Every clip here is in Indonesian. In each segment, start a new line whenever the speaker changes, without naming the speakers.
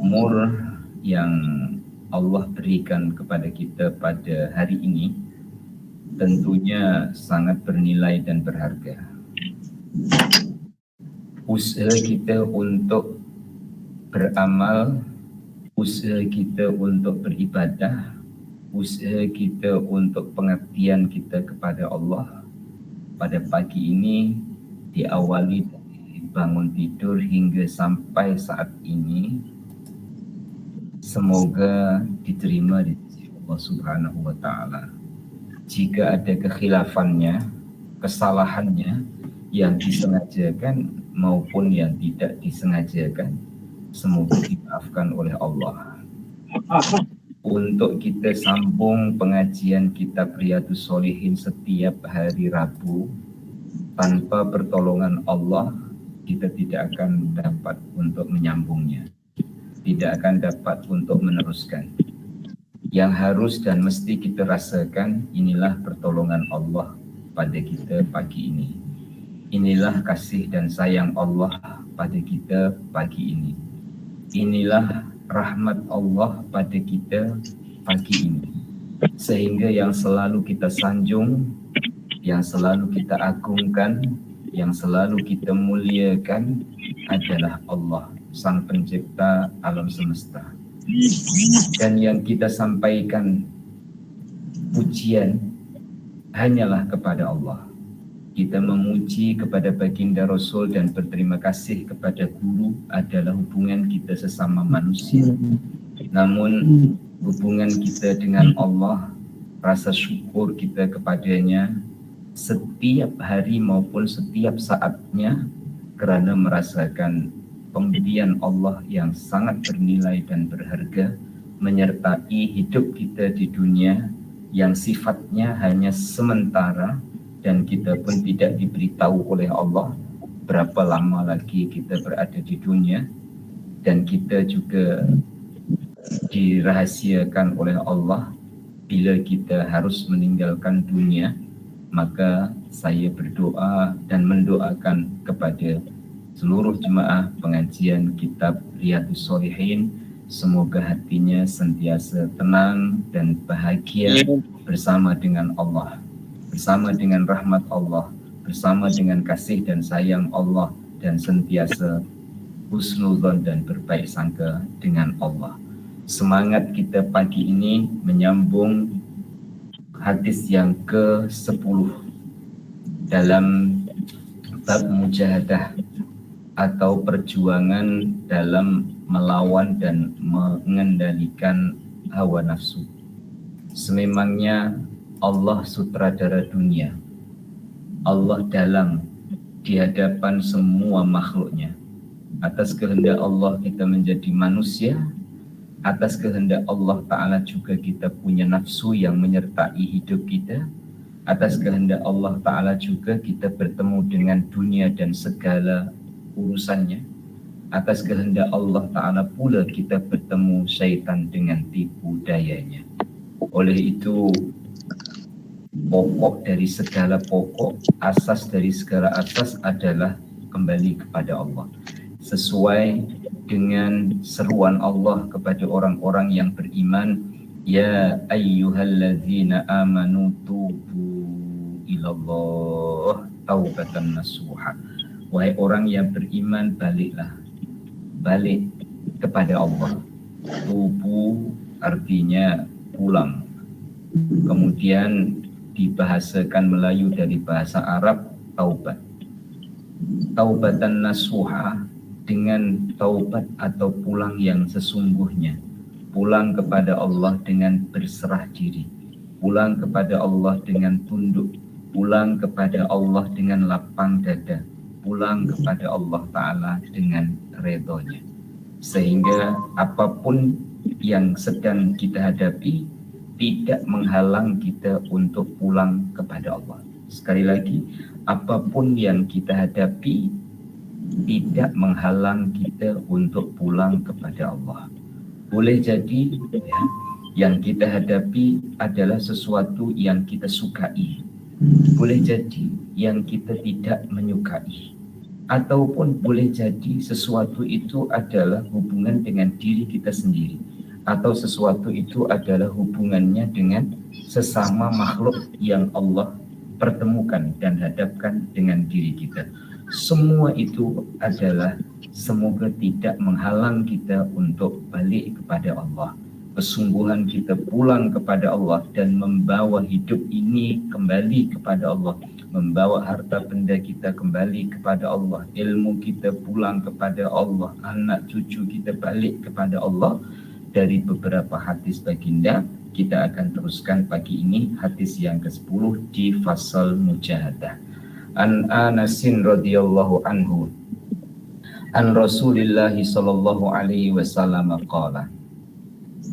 umur yang Allah berikan kepada kita pada hari ini tentunya sangat bernilai dan berharga. Usaha kita untuk beramal, usaha kita untuk beribadah, usaha kita untuk pengabdian kita kepada Allah pada pagi ini diawali dari bangun tidur hingga sampai saat ini, semoga diterima di sisi Allah Subhanahu wa Ta'ala. Jika ada kekhilafannya, kesalahannya yang disengajakan maupun yang tidak disengajakan, semoga dimaafkan oleh Allah. Untuk kita sambung pengajian kitab Riyadhus Shalihin setiap hari Rabu, tanpa pertolongan Allah kita tidak akan dapat untuk menyambungnya, tidak akan dapat untuk meneruskan. Yang harus dan mesti kita rasakan, inilah pertolongan Allah pada kita pagi ini. Inilah kasih dan sayang Allah pada kita pagi ini. Inilah rahmat Allah pada kita pagi ini. Sehingga yang selalu kita sanjung, yang selalu kita agungkan, yang selalu kita muliakan adalah Allah, Sang Pencipta alam semesta. Dan yang kita sampaikan pujian hanyalah kepada Allah. Kita memuji kepada baginda Rasul dan berterima kasih kepada guru adalah hubungan kita sesama manusia. Namun hubungan kita dengan Allah, rasa syukur kita kepadanya setiap hari maupun setiap saatnya, kerana merasakan pemberian Allah yang sangat bernilai dan berharga menyertai hidup kita di dunia yang sifatnya hanya sementara, dan kita pun tidak diberitahu oleh Allah berapa lama lagi kita berada di dunia, dan kita juga dirahasiakan oleh Allah bila kita harus meninggalkan dunia. Maka saya berdoa dan mendoakan kepada seluruh jemaah pengajian kitab Riyadhus Shalihin, semoga hatinya sentiasa tenang dan bahagia bersama dengan Allah, bersama dengan rahmat Allah, bersama dengan kasih dan sayang Allah, dan sentiasa husnuzon dan berbaik sangka dengan Allah. Semangat kita pagi ini menyambung hadis yang ke-10 dalam bab mujahadah atau perjuangan dalam melawan dan mengendalikan hawa nafsu. Sememangnya Allah sutradara dunia, Allah dalang di hadapan semua makhluknya. Atas kehendak Allah kita menjadi manusia, atas kehendak Allah Ta'ala juga kita punya nafsu yang menyertai hidup kita. Atas kehendak Allah Ta'ala juga kita bertemu dengan dunia dan segala urusannya. Atas kehendak Allah Ta'ala pula kita bertemu syaitan dengan tipu dayanya. Oleh itu, pokok dari segala pokok, asas dari segala asas adalah kembali kepada Allah. Sesuai dengan seruan Allah kepada orang-orang yang beriman, ya ayyuhallazina amanu tubu ilallah taubatan nasuha. Wahai orang yang beriman, baliklah, balik kepada Allah. Tubu artinya pulang. Kemudian dibahasakan Melayu dari bahasa Arab taubat. Taubatan nasuha, dengan taubat atau pulang yang sesungguhnya, pulang kepada Allah dengan berserah diri, pulang kepada Allah dengan tunduk, pulang kepada Allah dengan lapang dada, pulang kepada Allah Ta'ala dengan redhonya. Sehingga apapun yang sedang kita hadapi tidak menghalang kita untuk pulang kepada Allah. Sekali lagi, apapun yang kita hadapi tidak menghalang kita untuk pulang kepada Allah. Boleh jadi yang kita hadapi adalah sesuatu yang kita sukai, boleh jadi yang kita tidak menyukai. ataupun boleh jadi sesuatu itu adalah hubungan dengan diri kita sendiri, atau sesuatu itu adalah hubungannya dengan sesama makhluk yang Allah pertemukan dan hadapkan dengan diri kita. Semua itu adalah semoga tidak menghalang kita untuk balik kepada Allah. Kesungguhan kita pulang kepada Allah dan membawa hidup ini kembali kepada Allah, membawa harta benda kita kembali kepada Allah, ilmu kita pulang kepada Allah, anak cucu kita balik kepada Allah. Dari beberapa hadis baginda, kita akan teruskan pagi ini hadis yang ke-10 di fasal mujahadah. An Anasin radhiyallahu anhu an Rasulillah sallallahu alaihi wasallam qala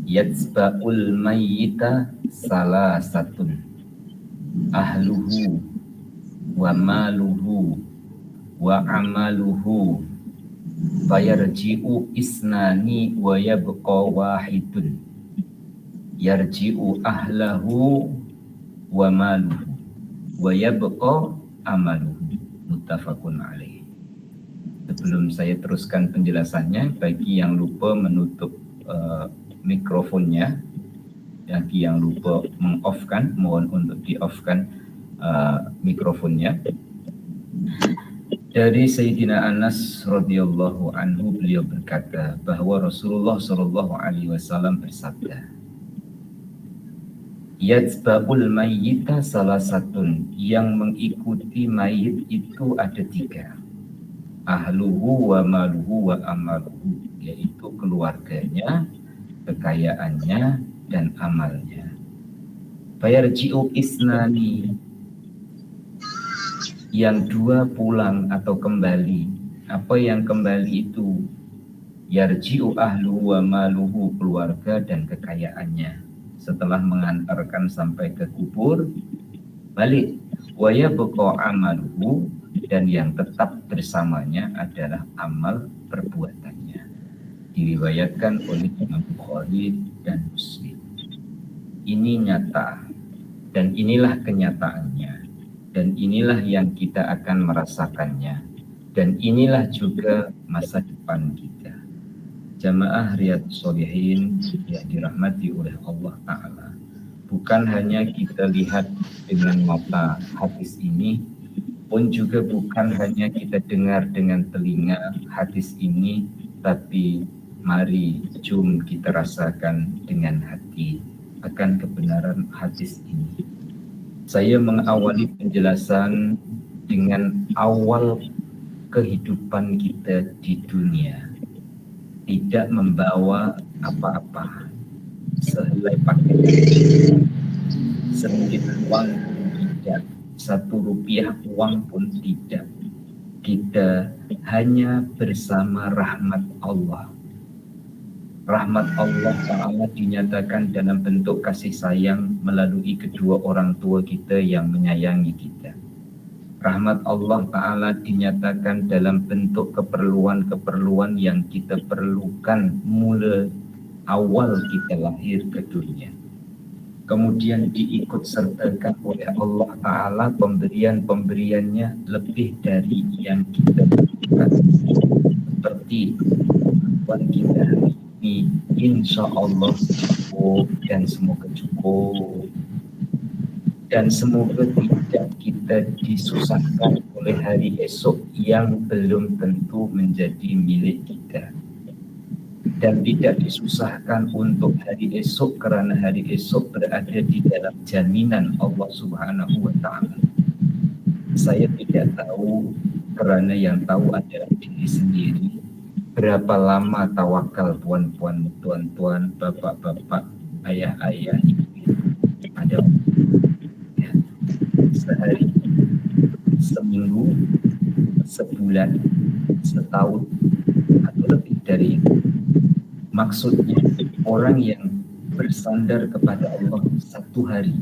yatsba'ul mayyita salasatun ahluhu wa maluhu wa amaluhu fayarji'u isnani wa yabqa wahidun yarji'u ahlahu wa maluhu wa yabqa amaluhu. Muttafaqun alaih. Sebelum saya teruskan penjelasannya, bagi yang lupa menutup mikrofonnya, bagi yang lupa meng-off-kan, mohon untuk di-off-kan mikrofonnya. Dari Sayyidina Anas radhiyallahu anhu, beliau berkata bahwa Rasulullah sallallahu alaihi wasallam bersabda, yatsba'ul mayyita salasatun, yang mengikuti mayit itu ada 3. Ahluhu wa maluhu wa amaluhu, yaitu keluarganya, kekayaannya, dan amalnya. Fayarji'u isnani, yang 2 pulang atau kembali. Apa yang kembali itu? Yarji'u ahluhu wa maluhu, keluarga dan kekayaannya. Setelah mengantarkan sampai ke kubur, balik. Wa yabqa amaluhu, dan yang tetap bersamanya adalah amal perbuatannya. Diriwayatkan oleh Imam Bukhari dan Muslim. Ini nyata, dan inilah kenyataannya, dan inilah yang kita akan merasakannya, dan inilah juga masa depan kita. Jamaah Riyadhus Shalihin yang dirahmati oleh Allah Ta'ala, bukan hanya kita lihat dengan mata hadis ini, pun juga bukan hanya kita dengar dengan telinga hadis ini, tapi mari jom kita rasakan dengan hati akan kebenaran hadis ini. Saya mengawali penjelasan dengan awal kehidupan kita di dunia. Tidak membawa apa-apa, sehelai pakaian, sedikit uang tidak, 1 rupiah uang pun tidak. Kita hanya bersama rahmat Allah. Rahmat Allah Ta'ala dinyatakan dalam bentuk kasih sayang melalui kedua orang tua kita yang menyayangi kita. Rahmat Allah Ta'ala dinyatakan dalam bentuk keperluan-keperluan yang kita perlukan mula awal kita lahir ke dunia. Kemudian diikut sertakan oleh Allah Ta'ala pemberian-pemberiannya lebih dari yang kita butuhkan. Seperti buat kita hari ini, insya Allah cukup dan semoga cukup. Dan semoga tidak kita disusahkan oleh hari esok yang belum tentu menjadi milik kita. Dan tidak disusahkan untuk hari esok karena hari esok berada di dalam jaminan Allah Subhanahu wa Ta'ala. Saya tidak tahu, karena yang tahu adalah diri sendiri, berapa lama tawakal puan-puan, tuan-tuan, bapak-bapak, ayah-ayah, ibu-ibu ada ya, sehari, seminggu, sebulan, setahun, atau lebih dari itu. Maksudnya orang yang bersandar kepada Allah 1 hari,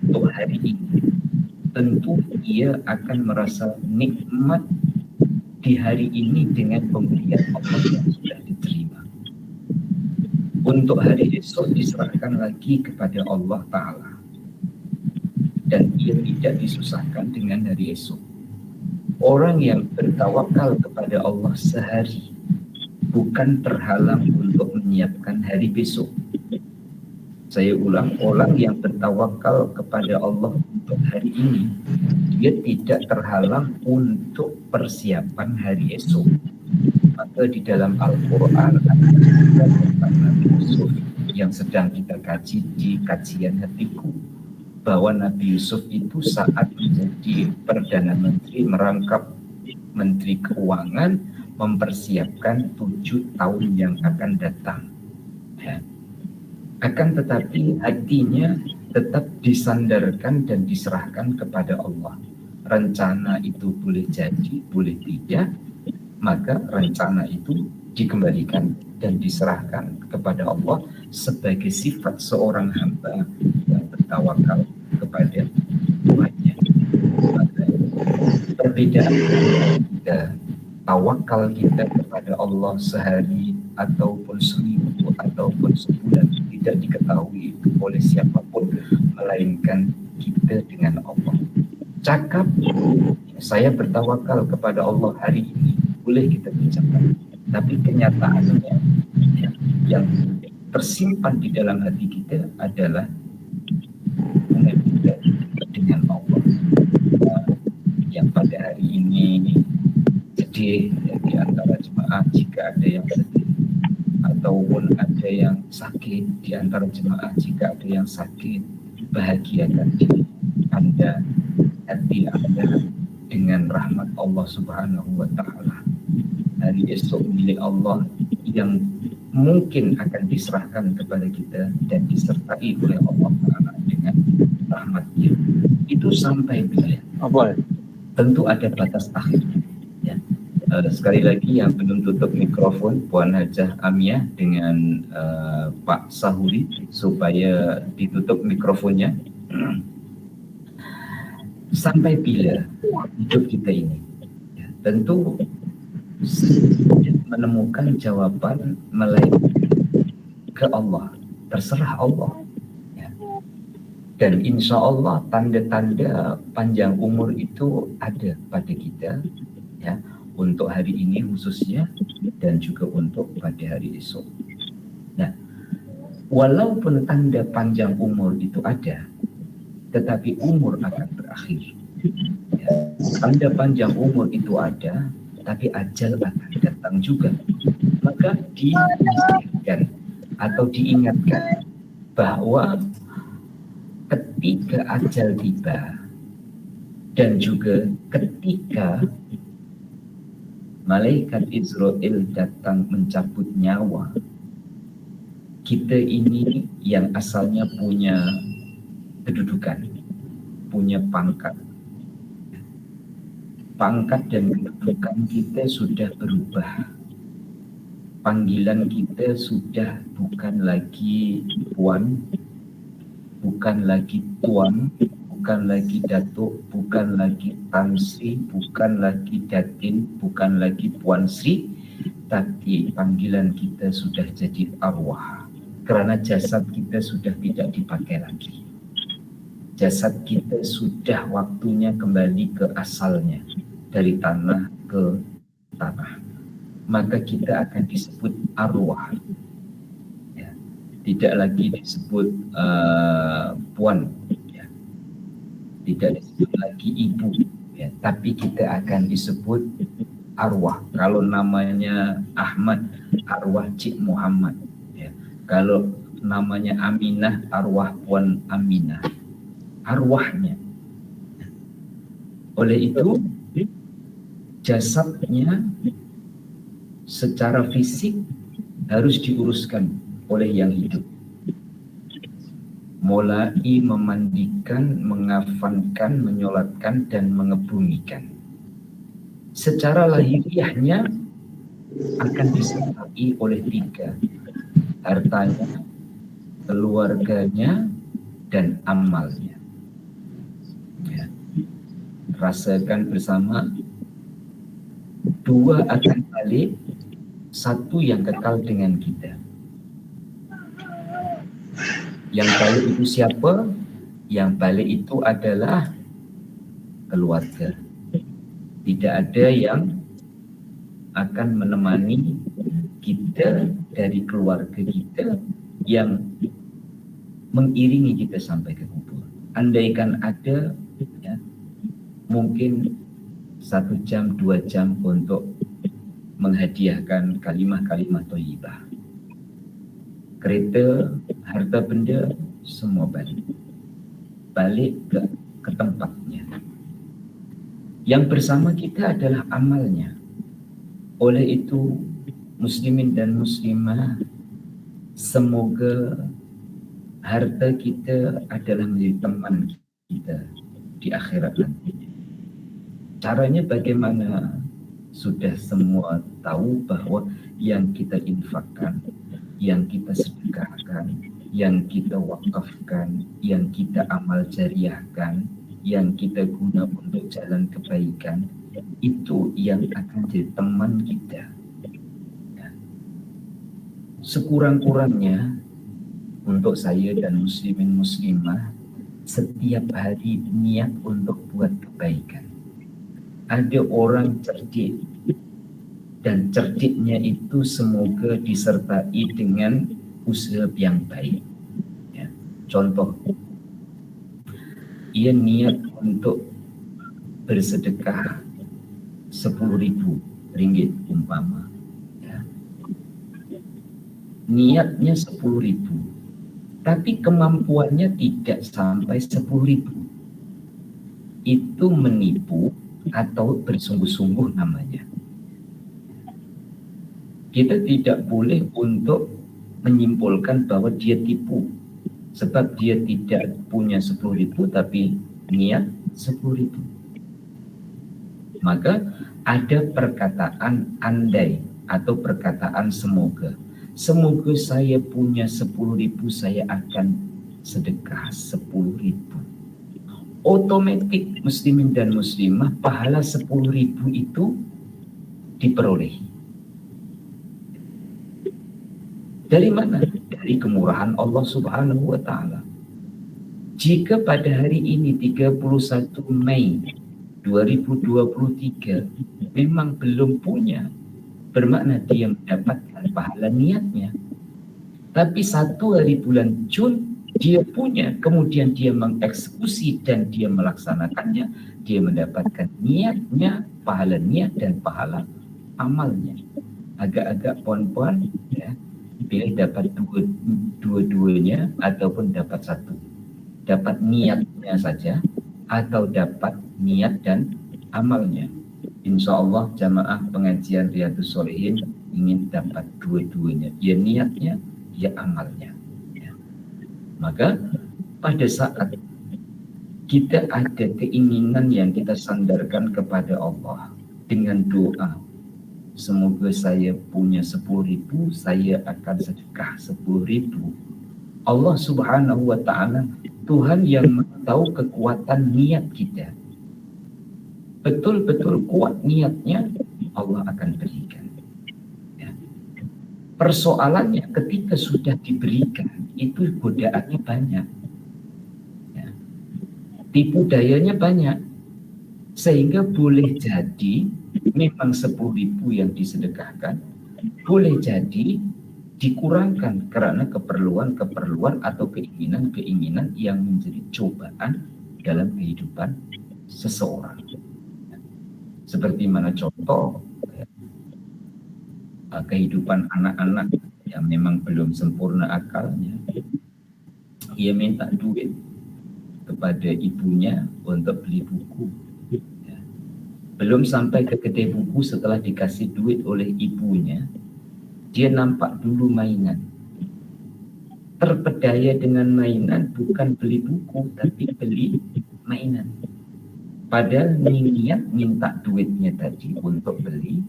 untuk hari ini, tentu ia akan merasa nikmat di hari ini dengan pemberian Allah yang sudah diterima. Untuk hari esok diserahkan lagi kepada Allah Ta'ala, dan ia tidak disusahkan dengan hari esok. Orang yang bertawakal kepada Allah sehari bukan terhalang untuk menyiapkan hari besok. Saya ulang, orang yang bertawakal kepada Allah untuk hari ini, dia tidak terhalang untuk persiapan hari esok. Maka di dalam Al-Quran ada tentang Nabi Yusuf yang sedang kita kaji di kajian hatiku, bahwa Nabi Yusuf itu saat menjadi Perdana Menteri merangkap Menteri Keuangan mempersiapkan 7 tahun yang akan datang. Ya. Akan tetapi hatinya tetap disandarkan dan diserahkan kepada Allah. Rencana itu boleh jadi, boleh tidak, maka rencana itu dikembalikan dan diserahkan kepada Allah sebagai sifat seorang hamba yang bertawakal kepada Tuhannya. Maka perbedaan kita, tawakal kita kepada Allah sehari ataupun seminggu ataupun sebulan tidak diketahui oleh siapapun melainkan kita dengan Allah. Cakap saya bertawakal kepada Allah hari ini boleh kita bicarakan, tapi kenyataannya yang tersimpan di dalam hati kita adalah hubungan kita dengan Allah. Yang pada hari ini sedih di antara jemaah jika ada yang sedih, ataupun ada yang sakit di antara jemaah jika ada yang sakit, bahagiakan diri Anda, hati Anda dengan rahmat Allah Subhanahu wa Ta'ala. Hari esok milik Allah yang mungkin akan diserahkan kepada kita dan disertai oleh Allah Ta'ala dengan rahmatnya. Itu sampai bila? Tentu ada batas akhirnya. Ya. Sekali lagi yang belum tutup mikrofon, Puan Hajah Amiah dengan Pak Sahuri, supaya ditutup mikrofonnya. Sampai bila hidup kita ini? Ya, tentu menemukan jawaban melainkan ke Allah, terserah Allah. Ya. Dan insya Allah tanda-tanda panjang umur itu ada pada kita, ya, untuk hari ini khususnya dan juga untuk pada hari esok. Nah, walaupun tanda panjang umur itu ada, tetapi umur akan berakhir. Ya. Tanda panjang umur itu ada, tapi ajal akan datang juga. Maka dinasihatkan atau diingatkan bahwa ketika ajal tiba dan juga ketika malaikat Israel datang mencabut nyawa, kita ini yang asalnya punya kedudukan, punya pangkat dan kedudukan kita sudah berubah. Panggilan kita sudah bukan lagi puan, bukan lagi tuan, bukan lagi datuk, bukan lagi Tan Sri, bukan lagi Datin, bukan lagi Puan Sri, tapi panggilan kita sudah jadi arwah. Karena jasad kita sudah tidak dipakai lagi. Jasad kita sudah waktunya kembali ke asalnya, dari tanah ke tanah. Maka kita akan disebut arwah. Ya. Tidak lagi disebut puan, ya. Tidak disebut lagi ibu, ya. Tapi kita akan disebut arwah. Kalau namanya Ahmad, arwah Cik Muhammad. Ya. Kalau namanya Aminah, arwah Puan Aminah. Arwahnya. Oleh itu, jasadnya secara fisik harus diuruskan oleh yang hidup. Mulai memandikan, mengafankan, menyolatkan, dan mengebumikan. Secara lahiriahnya akan disertai oleh 3. Hartanya, keluarganya, dan amalnya. Ya. Rasakan bersama, 2 akan balik, 1 yang kekal dengan kita. Yang balik itu siapa? Yang balik itu adalah keluarga. Tidak ada yang akan menemani kita dari keluarga kita yang mengiringi kita sampai ke kubur. Andaikan ada, ya, mungkin 1 jam, 2 jam untuk menghadiahkan kalimah-kalimah thayyibah. Kereta, harta benda, semua balik ke tempatnya. Yang bersama kita adalah amalnya. Oleh itu, muslimin dan muslimah, semoga harta kita adalah menjadi teman kita di akhirat nanti. Caranya bagaimana? Sudah semua tahu bahwa yang kita infakkan, yang kita sedekahkan, yang kita wakafkan, yang kita amal jariahkan, yang kita guna untuk jalan kebaikan, itu yang akan jadi teman kita. Sekurang-kurangnya untuk saya dan muslimin muslimah, setiap hari niat untuk buat kebaikan. Ada orang cerdik, dan cerdiknya itu semoga disertai dengan usaha yang baik. Ya. Contoh, ia niat untuk bersedekah 10.000 ringgit umpama. Ya. Niatnya 10.000, tapi kemampuannya tidak sampai 10.000. Itu menipu atau bersungguh-sungguh namanya. Kita tidak boleh untuk menyimpulkan bahwa dia tipu, sebab dia tidak punya 10.000 tapi niat 10.000. Maka ada perkataan andai atau perkataan semoga. Semoga saya punya 10.000, saya akan sedekah 10.000. Otomatis muslimin dan muslimah, pahala 10.000 itu diperolehi. Dari mana? Dari kemurahan Allah Subhanahu wa Ta'ala. Jika pada hari ini 31 Mei 2023 memang belum punya, bermakna dia mendapatkan pahala niatnya. Tapi 1 hari bulan Jun dia punya, kemudian dia mengeksekusi dan dia melaksanakannya, dia mendapatkan niatnya, pahala niat dan pahala amalnya. Agak-agak pon-pon, ya, pilih dapat dua-duanya ataupun dapat 1. Dapat niatnya saja atau dapat niat dan amalnya. Insya Allah jamaah pengajian Riyadhus Shalihin ingin dapat dua-duanya, ya niatnya, ya amalnya. Maka pada saat kita ada keinginan yang kita sandarkan kepada Allah dengan doa, semoga saya punya 10.000, saya akan sedekah 10.000. Allah Subhanahu wa Ta'ala, Tuhan yang tahu kekuatan niat kita. Betul-betul kuat niatnya, Allah akan berikan. Persoalannya ketika sudah diberikan, itu godaannya banyak. Ya. Tipu dayanya banyak. Sehingga boleh jadi memang 10.000 yang disedekahkan, boleh jadi dikurangkan karena keperluan-keperluan atau keinginan-keinginan yang menjadi cobaan dalam kehidupan seseorang. Seperti mana contoh, kehidupan anak-anak yang memang belum sempurna akalnya, ia minta duit kepada ibunya untuk beli buku. Ya. Belum sampai ke kedai buku, setelah dikasih duit oleh ibunya, dia nampak dulu mainan. Terpedaya dengan mainan, bukan beli buku tapi beli mainan. Padahal niat minta duitnya tadi untuk beli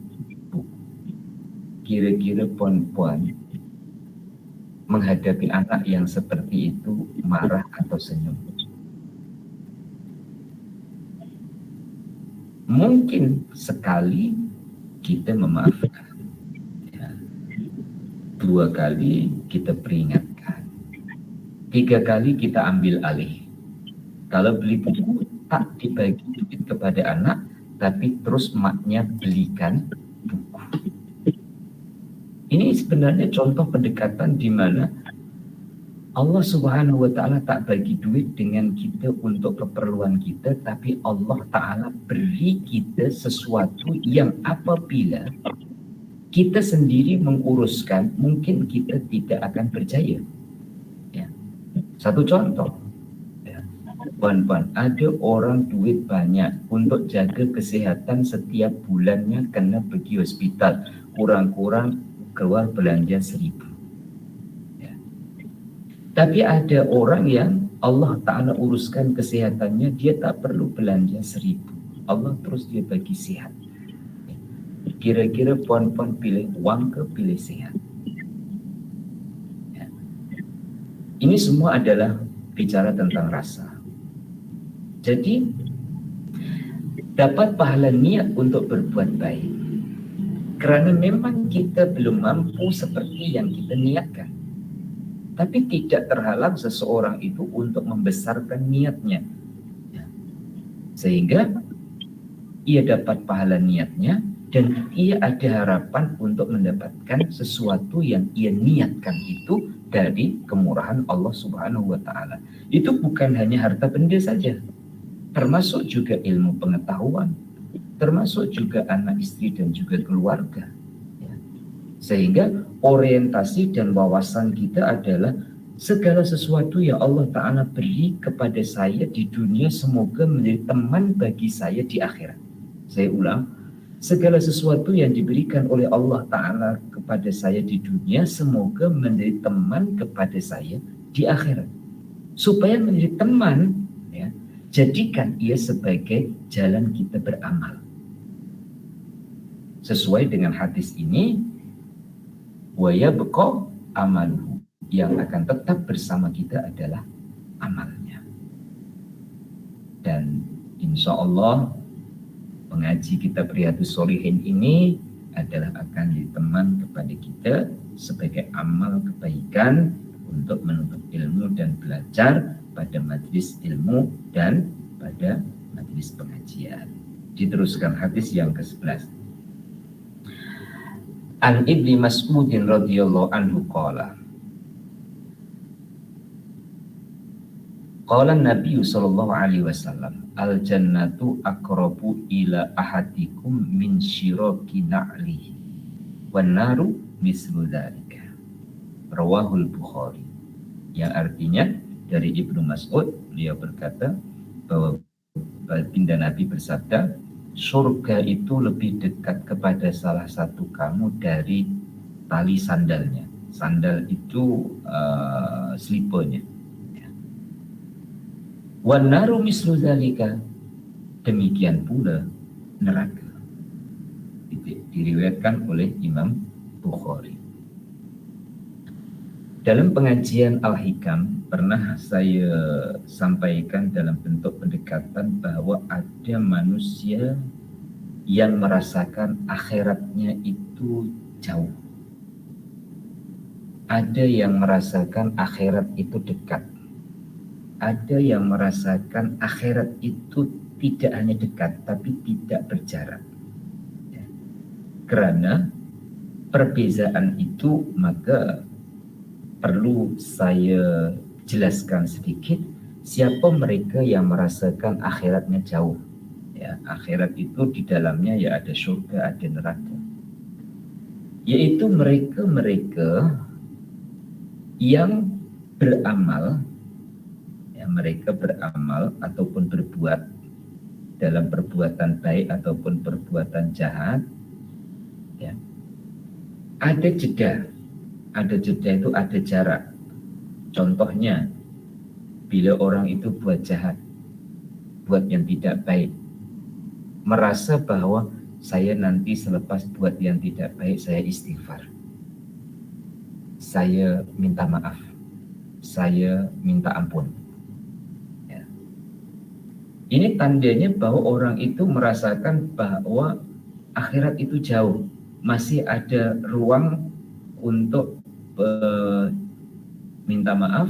buku. Kira-kira puan-puan menghadapi anak yang seperti itu marah atau senyum? Mungkin sekali kita memaafkan, ya. 2 kali kita peringatkan, 3 kali kita ambil alih. Kalau beli buku tak dibagi duit kepada anak, tapi terus maknya belikan buku. Ini sebenarnya contoh pendekatan di mana Allah Subhanahu wa Ta'ala tak bagi duit dengan kita untuk keperluan kita, tapi Allah Ta'ala beri kita sesuatu yang apabila kita sendiri menguruskan, mungkin kita tidak akan berjaya. Ya. Satu contoh, ya. Puan-puan, ada orang duit banyak untuk jaga kesehatan setiap bulannya kena pergi hospital, kurang-kurang keluar belanja 1.000. Tapi ada orang yang Allah Ta'ala uruskan kesehatannya, dia tak perlu belanja 1.000. Allah terus dia bagi sehat. Kira-kira puan-puan pilih uang ke pilih sehat? Ya. Ini semua adalah bicara tentang rasa. Jadi, dapat pahala niat untuk berbuat baik. Karena memang kita belum mampu seperti yang kita niatkan. Tapi tidak terhalang seseorang itu untuk membesarkan niatnya. Sehingga ia dapat pahala niatnya dan ia ada harapan untuk mendapatkan sesuatu yang ia niatkan itu dari kemurahan Allah Subhanahu wa Ta'ala. Itu bukan hanya harta benda saja, termasuk juga ilmu pengetahuan, termasuk juga anak istri dan juga keluarga. Sehingga orientasi dan wawasan kita adalah segala sesuatu yang Allah Ta'ala beri kepada saya di dunia semoga menjadi teman bagi saya di akhirat. Saya ulang, segala sesuatu yang diberikan oleh Allah Ta'ala kepada saya di dunia semoga menjadi teman kepada saya di akhirat. Supaya menjadi teman, ya, jadikan ia sebagai jalan kita beramal. Sesuai dengan hadis ini, wa yabqa amaluhu, yang akan tetap bersama kita adalah amalnya. Dan insya Allah pengaji kitab Riyadhus Shalihin ini adalah akan jadi teman kepada kita sebagai amal kebaikan untuk menuntut ilmu dan belajar pada majelis ilmu dan pada majelis pengajian. Diteruskan hadis yang ke-11. An Ibni Mas'udin radhiyallahu anhu qala Nabi sallallahu alaihi wasallam al jannatu aqrabu ila ahadikum min syiraki na'lihi wan naru mislu dzalika. Rawahul Bukhari. Yang artinya dari Ibnu Mas'ud, beliau berkata bahwa baginda Nabi bersabda, surga itu lebih dekat kepada salah satu kamu dari tali sandalnya. Sandal itu slipernya. Wan naru mislu dzalika, demikian pula neraka. Diriwayatkan oleh Imam Bukhari. Dalam pengajian Al-Hikam pernah saya sampaikan dalam bentuk pendekatan bahwa ada manusia yang merasakan akhiratnya itu jauh. Ada yang merasakan akhirat itu dekat. Ada yang merasakan akhirat itu tidak hanya dekat tapi tidak berjarak. Karena perbezaan itu maka perlu saya jelaskan sedikit siapa mereka yang merasakan akhiratnya jauh. Ya, akhirat itu di dalamnya ya ada surga, ada neraka. Yaitu mereka-mereka yang beramal, ya, mereka beramal ataupun berbuat dalam perbuatan baik ataupun perbuatan jahat, ya, ada jeda. Ada jeda itu ada jarak. Contohnya, bila orang itu buat jahat, buat yang tidak baik, merasa bahwa saya nanti selepas buat yang tidak baik, saya istighfar, saya minta maaf, saya minta ampun. Ya. Ini tandanya bahwa orang itu merasakan bahwa akhirat itu jauh, masih ada ruang untuk minta maaf,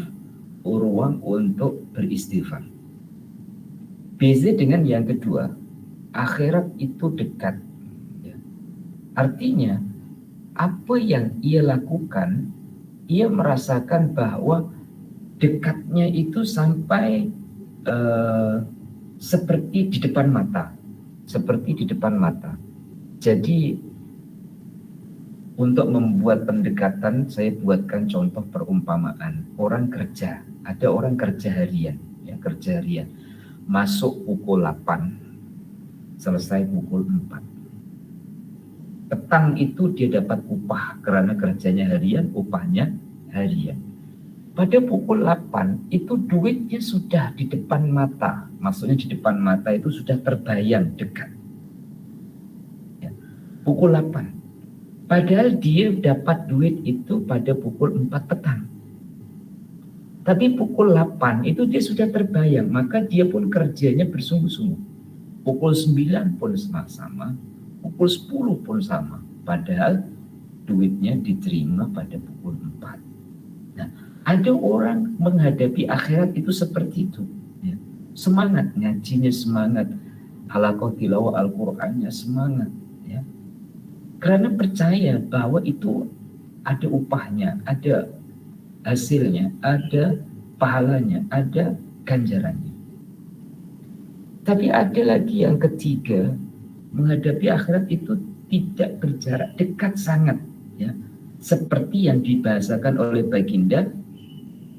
ruang untuk beristighfar. Beza dengan yang kedua, akhirat itu dekat. Ya. Artinya apa yang ia lakukan, ia merasakan bahwa dekatnya itu sampai seperti di depan mata, seperti di depan mata. Jadi untuk membuat pendekatan, saya buatkan contoh perumpamaan. Orang kerja, ada orang kerja harian, ya, kerja harian. Masuk pukul 8, selesai pukul 4. Petang itu dia dapat upah karena kerjanya harian, upahnya harian. Pada pukul 8 itu duitnya sudah di depan mata. Maksudnya di depan mata itu sudah terbayang dekat. Ya. Pukul 8. Padahal dia dapat duit itu pada pukul 4 petang. Tapi pukul 8 itu dia sudah terbayang, maka dia pun kerjanya bersungguh-sungguh. Pukul 9 pun sama, pukul 10 pun sama. Padahal duitnya diterima pada pukul 4. Nah, ada orang menghadapi akhirat itu seperti itu. Ya. Semangat, ngajinya semangat. Halaqah tilawah Al-Qur'annya semangat. Ya. Karena percaya bahwa itu ada upahnya, ada hasilnya, ada pahalanya, ada ganjarannya. Tapi ada lagi yang ketiga, menghadapi akhirat itu tidak berjarak, dekat sangat, ya. Seperti yang dibahasakan oleh baginda,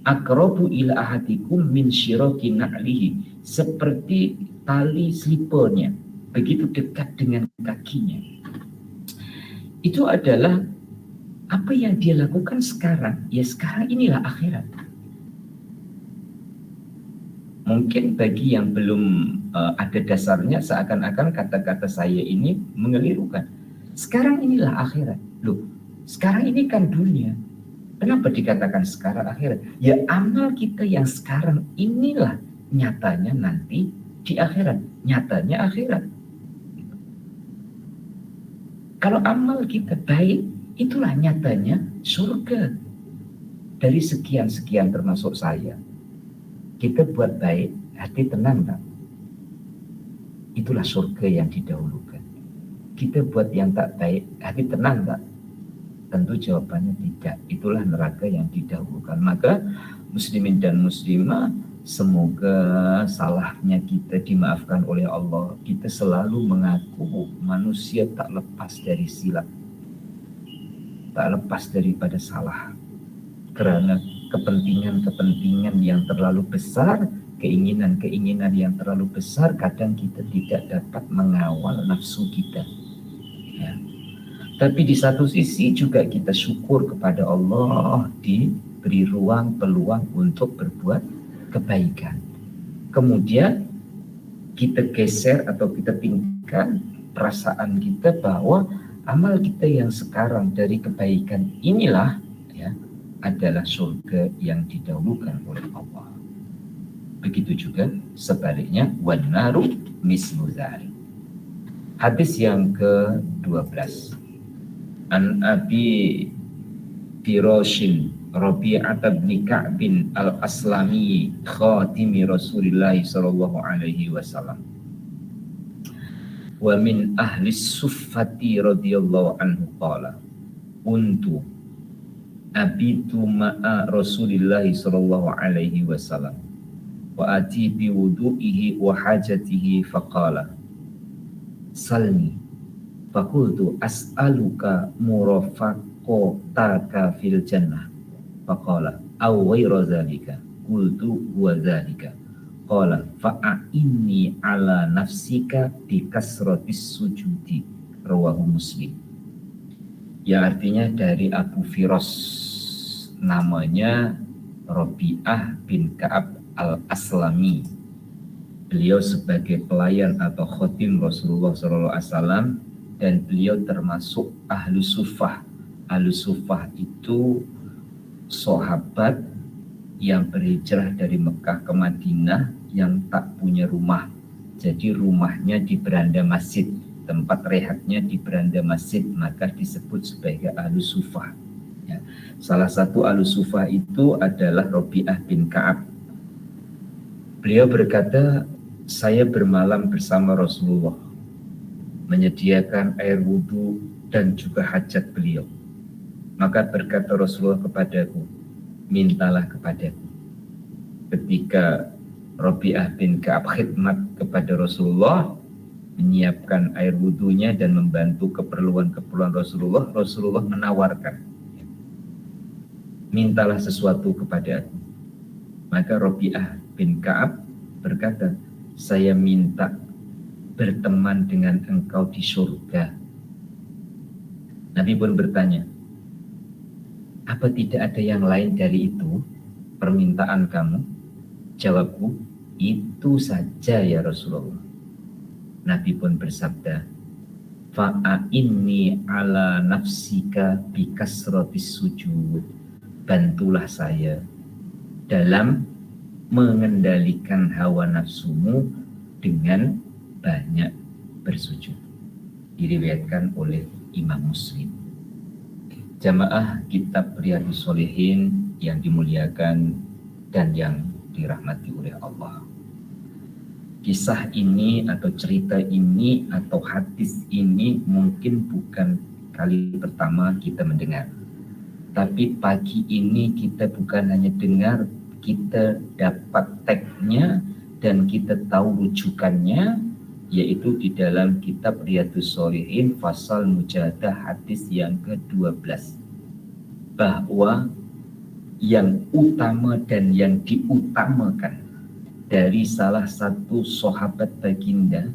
aqrabu ila ahadikum min syiraki na'lihi, seperti tali slipernya, begitu dekat dengan kakinya. Itu adalah apa yang dia lakukan sekarang. Ya sekarang inilah akhirat. Mungkin bagi yang belum ada dasarnya, seakan-akan kata-kata saya ini mengelirukan. Sekarang inilah akhirat. Loh, sekarang ini kan dunia. Kenapa dikatakan sekarang akhirat? Ya amal kita yang sekarang inilah nyatanya nanti di akhirat. Nyatanya akhirat. Kalau amal kita baik, itulah nyatanya surga. Dari sekian-sekian termasuk saya, kita buat baik, hati tenang tak? Itulah surga yang didahulukan. Kita buat yang tak baik, hati tenang tak? Tentu jawabannya tidak. Itulah neraka yang didahulukan. Maka muslimin dan muslimah, semoga salahnya kita dimaafkan oleh Allah. Kita selalu mengaku manusia tak lepas dari silap, tak lepas daripada salah. Karena kepentingan-kepentingan yang terlalu besar, keinginan-keinginan yang terlalu besar, kadang kita tidak dapat mengawal nafsu kita. Ya. Tapi di satu sisi juga kita syukur kepada Allah diberi ruang, peluang untuk berbuat kebaikan. Kemudian kita geser atau kita tingkatkan perasaan kita bahwa amal kita yang sekarang dari kebaikan inilah, ya, adalah surga yang didahulukan oleh Allah. Begitu juga sebaliknya, wan naru mislu dzalik. Hadis yang ke-12. An Abi Firashin Rabi'ah bin Ka'b al-Aslami khatimi Rasulillah sallallahu alaihi wasallam wa min ahli suffati radhiyallahu anhu qala untu abitu ma'a Rasulillah sallallahu alaihi wasallam wa ati bi wudu'ihi wa hajatihi faqala salni faqultu as'aluka murafaqataka fil jannah faqala aw ghayra dzalika qultu huwa dzalika qala fa'inni ala nafsika bi kasratis sujudi rawahu Muslim. Ya, artinya dari Abu Firas, namanya Rabi'ah bin Ka'ab al-Aslami. Beliau sebagai pelayan atau khotim Rasulullah SAW, dan beliau termasuk ahlu suffah. Ahlu suffah itu sahabat yang berhijrah dari Mekah ke Madinah yang tak punya rumah. Jadi rumahnya di beranda masjid, tempat rehatnya di beranda masjid, maka disebut sebagai ahlu suffah. Ya. Salah satu ahlu suffah itu adalah Rabi'ah bin Ka'ab. Beliau berkata, saya bermalam bersama Rasulullah menyediakan air wudhu dan juga hajat beliau. Maka berkata Rasulullah kepadaku, mintalah kepadaku. Ketika Rabi'ah bin Ka'ab khidmat kepada Rasulullah, menyiapkan air wudhunya dan membantu keperluan-keperluan Rasulullah, Rasulullah menawarkan, mintalah sesuatu kepada aku. Maka Rabi'ah bin Ka'ab berkata, saya minta berteman dengan engkau di surga. Nabi pun bertanya, apa tidak ada yang lain dari itu permintaan kamu? Jawabku, itu saja ya Rasulullah. Nabi pun bersabda, fa'inni ala nafsika bikasrotis sujud. Bantulah saya dalam mengendalikan hawa nafsumu dengan banyak bersujud. Diriwayatkan oleh Imam Muslim. Jamaah kitab Riyadhus Shalihin yang dimuliakan dan yang dirahmati oleh Allah. Kisah ini atau cerita ini atau hadis ini mungkin bukan kali pertama kita mendengar. Tapi pagi ini kita bukan hanya dengar, kita dapat teksnya dan kita tahu rujukannya, yaitu di dalam kitab Riyadhus Shalihin Fasal Mujahadah hadis yang ke-12. Bahwa yang utama dan yang diutamakan dari salah satu sahabat baginda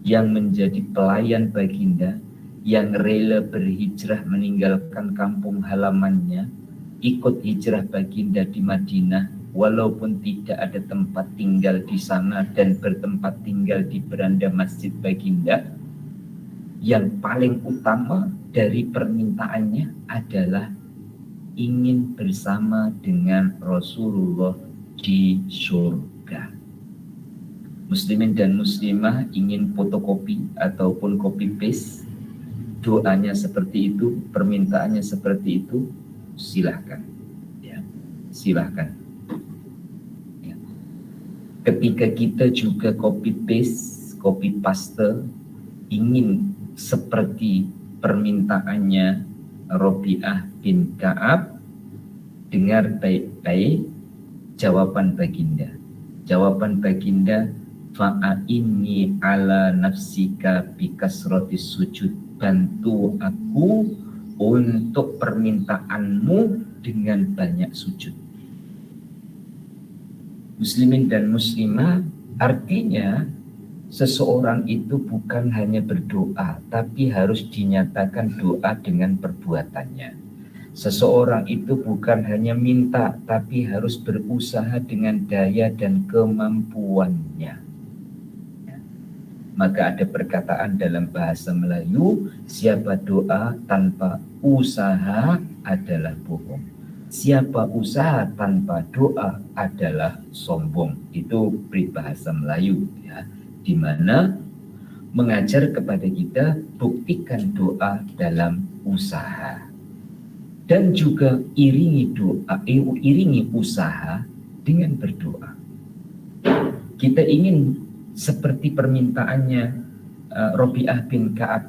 yang menjadi pelayan baginda, yang rela berhijrah meninggalkan kampung halamannya, ikut hijrah baginda di Madinah, walaupun tidak ada tempat tinggal di sana dan bertempat tinggal di beranda masjid baginda. Yang paling utama dari permintaannya adalah ingin bersama dengan Rasulullah di surga. Muslimin dan muslimah ingin fotokopi ataupun copy paste doanya seperti itu, permintaannya seperti itu, silahkan, ya, silahkan. Ya. Ketika kita juga copy paste, ingin seperti permintaannya Rabi'ah bin Ka'ab, dengar baik-baik jawaban baginda. Jawaban baginda, fa'inni ala nafsika bikasrotis sujud. Bantu aku untuk permintaanmu dengan banyak sujud. Muslimin dan muslimah, artinya seseorang itu bukan hanya berdoa, tapi harus dinyatakan doa dengan perbuatannya. Seseorang itu bukan hanya minta, tapi harus berusaha dengan daya dan kemampuannya. Maka ada perkataan dalam bahasa Melayu, siapa doa tanpa usaha adalah bohong. Siapa usaha tanpa doa adalah sombong. Itu peribahasa Melayu, ya, di mana mengajar kepada kita buktikan doa dalam usaha. Dan juga iringi usaha dengan berdoa. Kita ingin seperti permintaannya Rabi'ah bin Ka'ab,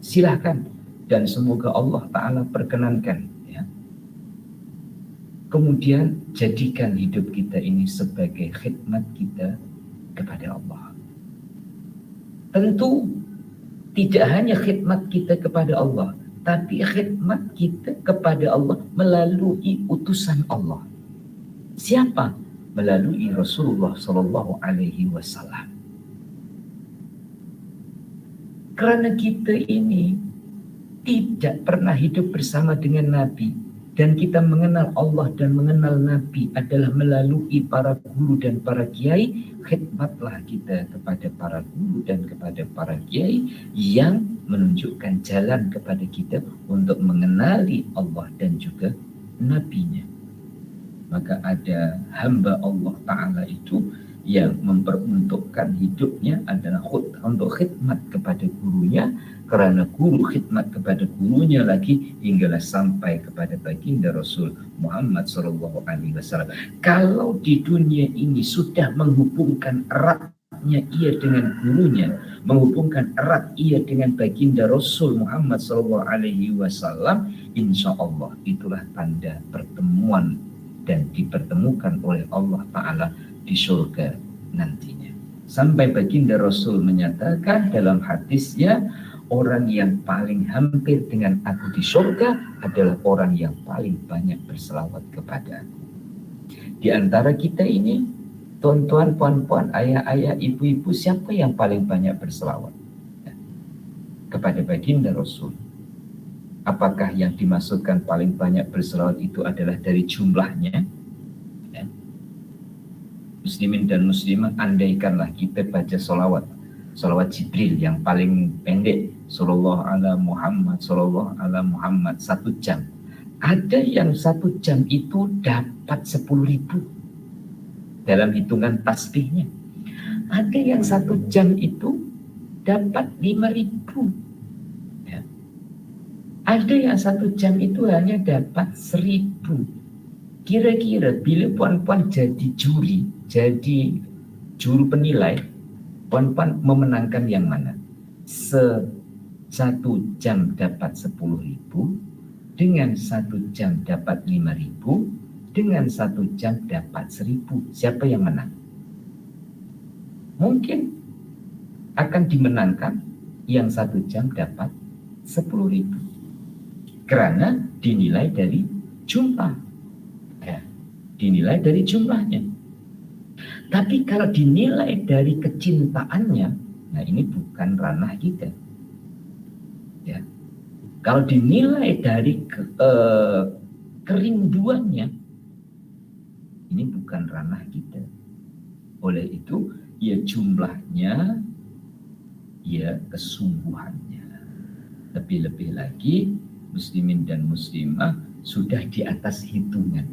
silahkan, dan semoga Allah Ta'ala perkenankan, ya. Kemudian jadikan hidup kita ini sebagai khidmat kita kepada Allah. Tentu tidak hanya khidmat kita kepada Allah, tapi khidmat kita kepada Allah melalui utusan Allah. Siapa? Melalui Rasulullah Sallallahu Alaihi Wasallam. Karena kita ini tidak pernah hidup bersama dengan Nabi, dan kita mengenal Allah dan mengenal Nabi adalah melalui para guru dan para kiai, khidmatlah kita kepada para guru dan kepada para kiai yang menunjukkan jalan kepada kita untuk mengenali Allah dan juga Nabi-Nya. Maka ada hamba Allah Ta'ala itu yang memperuntukkan hidupnya adalah untuk khidmat kepada gurunya, karena guru khidmat kepada gurunya lagi hinggalah sampai kepada baginda Rasul Muhammad SAW. Kalau di dunia ini sudah menghubungkan erat eratnya ia dengan gurunya, menghubungkan erat ia dengan baginda Rasul Muhammad Sallallahu Alaihi Wasallam, insya Allah itulah tanda pertemuan dan dipertemukan oleh Allah Ta'ala di surga nantinya. Sampai baginda Rasul menyatakan dalam hadisnya, orang yang paling hampir dengan aku di surga adalah orang yang paling banyak berselawat kepada aku. Di antara kita ini, tuan-tuan, puan-puan, ayah-ayah, ibu-ibu, siapa yang paling banyak berselawat kepada baginda Rasul? Apakah yang dimaksudkan paling banyak berselawat itu adalah dari jumlahnya? Ya. Muslimin dan muslimah, andaikanlah kita baca solawat Jibril yang paling pendek, sallallahu ala Muhammad, sallallahu ala Muhammad, 1 jam. Ada yang 1 jam itu dapat 10.000 dalam hitungan tasbihnya. Ada yang 1 jam itu dapat 5.000. Ya. Ada yang 1 jam itu hanya dapat 1.000. Kira-kira bila puan-puan jadi juru penilai, puan-puan memenangkan yang mana? 1 jam dapat 10.000, dengan 1 jam dapat 5.000, dengan 1 jam dapat 1.000. Siapa yang menang? Mungkin akan dimenangkan yang 1 jam dapat 10.000. Karena dinilai dari jumlah. Ya, dinilai dari jumlahnya. Tapi kalau dinilai dari kecintaannya, nah ini bukan ranah kita. Ya. Kalau dinilai dari kerinduannya, ini bukan ranah kita. Oleh itu, ya jumlahnya, ya kesungguhannya. Lebih-lebih lagi, muslimin dan muslimah sudah di atas hitungan.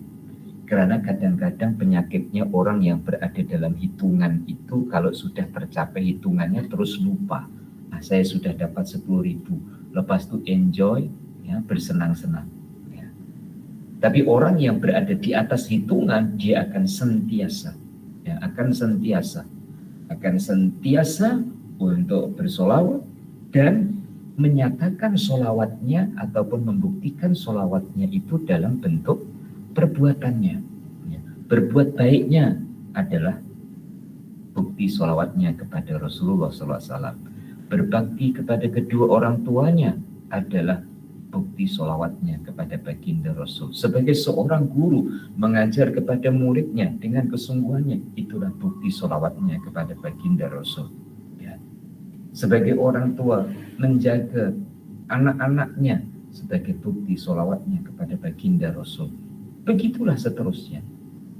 Karena kadang-kadang penyakitnya orang yang berada dalam hitungan itu, kalau sudah tercapai hitungannya terus lupa. Nah, saya sudah dapat 10.000. Lepas itu enjoy, ya, bersenang-senang. Ya. Tapi orang yang berada di atas hitungan, dia akan sentiasa, ya, akan sentiasa untuk bersolawat dan menyatakan solawatnya ataupun membuktikan solawatnya itu dalam bentuk perbuatannya. Ya. Berbuat baiknya adalah bukti solawatnya kepada Rasulullah SAW. Berbakti kepada kedua orang tuanya adalah bukti solawatnya kepada baginda Rasul. Sebagai seorang guru mengajar kepada muridnya dengan kesungguhannya, itulah bukti solawatnya kepada baginda Rasul. Ya. Sebagai orang tua menjaga anak-anaknya sebagai bukti solawatnya kepada baginda Rasul. Begitulah seterusnya.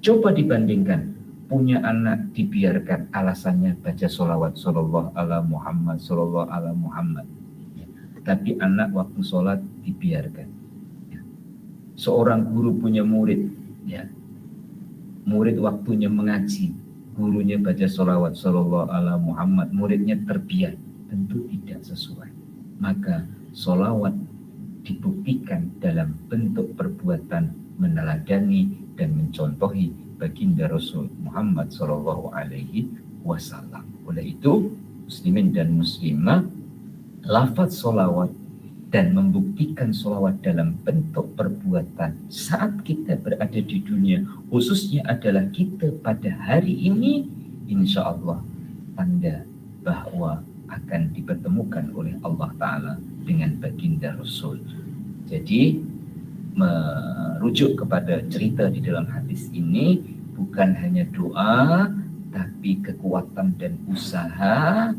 Coba dibandingkan, punya anak dibiarkan, alasannya baca sholawat sallallahu ala Muhammad, sallallahu ala Muhammad. Ya. Tapi anak waktu sholat dibiarkan. Ya. Seorang guru punya murid, ya, murid waktunya mengaji, gurunya baca sholawat sallallahu ala Muhammad, muridnya terbiar, tentu tidak sesuai. Maka sholawat dibuktikan dalam bentuk perbuatan meneladani dan mencontohi baginda Rasul Muhammad Sallallahu Alaihi Wasallam. Oleh itu, muslimin dan muslimah, lafaz solawat dan membuktikan solawat dalam bentuk perbuatan saat kita berada di dunia, khususnya adalah kita pada hari ini, insya Allah tanda bahwa akan dipertemukan oleh Allah Ta'ala dengan baginda Rasul. Jadi merujuk kepada cerita di dalam hadis ini, bukan hanya doa, tapi kekuatan dan usaha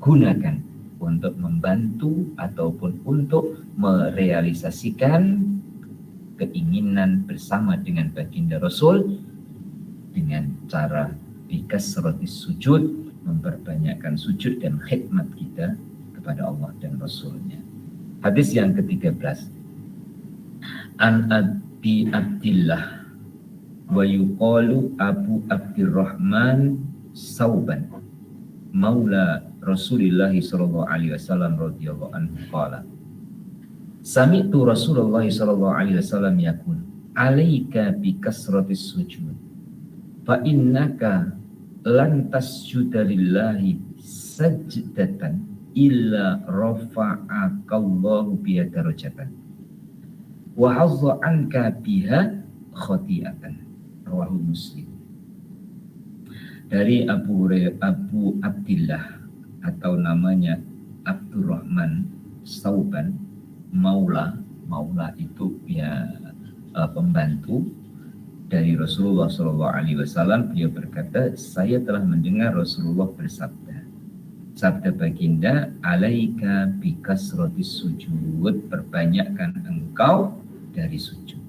gunakan untuk membantu ataupun untuk merealisasikan keinginan bersama dengan baginda Rasul dengan cara bikasratis sujud, memperbanyakkan sujud dan khidmat kita kepada Allah dan Rasulnya. Hadis yang ke-13. An Abi Abdillah wa yuqalu Abu Abdurrahman Sauban maula Rasulullah sallallahu alaihi wasallam radhiyallahu anhu qala sami'tu Rasulullah sallallahu alaihi wasallam yaqul alaika bi kasratis sujud fa innaka lan tasjuda lillahi sajdatan illa rafa'akallahu biha darajatan wa hazza anka biha khati'atan. Rawahu Muslim. Dari Abu Abdillah atau namanya Abdurrahman Sauban, Maula itu ya pembantu dari Rasulullah SAW. Beliau berkata, saya telah mendengar Rasulullah bersabda, sabda baginda, alaika bikasratis sujud, perbanyakkan engkau dari sujud.